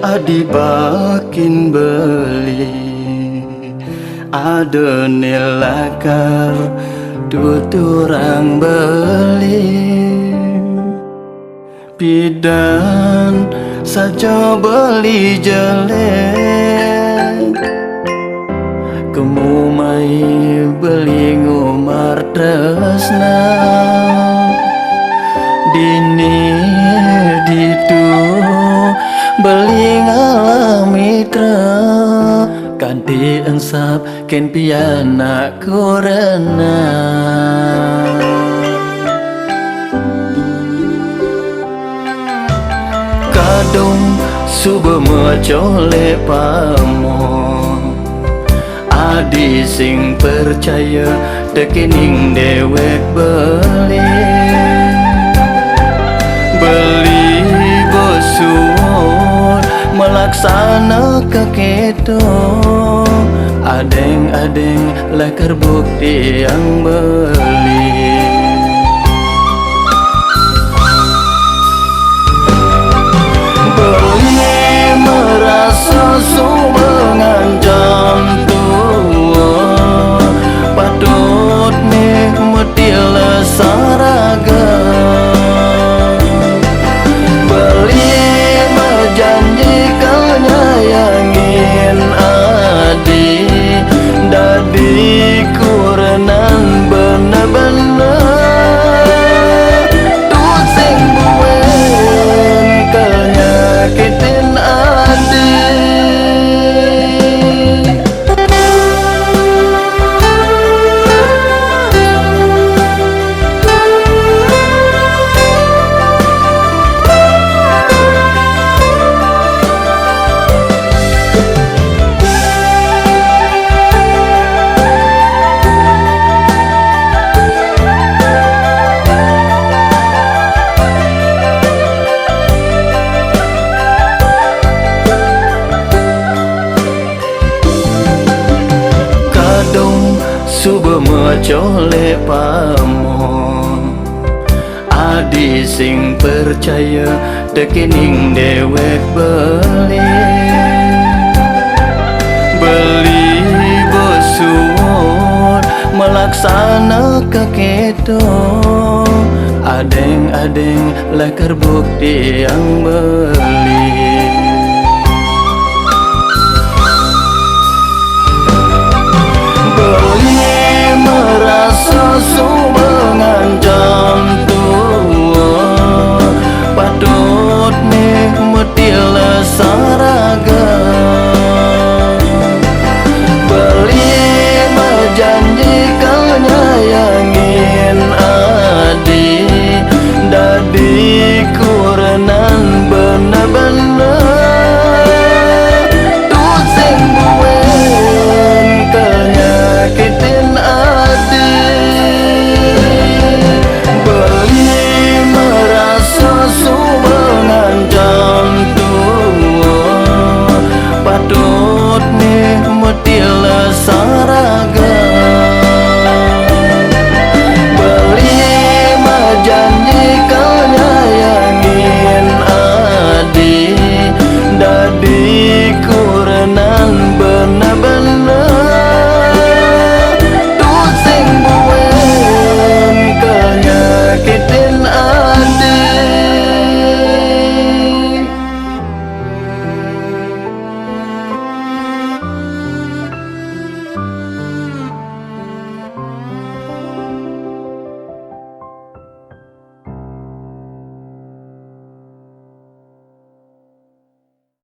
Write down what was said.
Adibakin beli ada nilakar tuturang beli pidan saja beli jelek kemumai beli ngumar tresna dini ditu beli ngalamitra kanti ensap ken piana korena kadung subuh mecole pamo adi sing percaya dekening dewek beli bosuon melaksana keketo adeng-adeng lekar bukti yang beli merasa mengancam tua patut nikmati lesaraga beli menjanjikannya yangin adi dadi kurenan bener-bener tuh sing buen kenyakitin adi subuh mecole pamo adi sing percaya dekening dewek beli bosuon melaksana keketo adeng-adeng lekar bukti yang beli merasa mengancam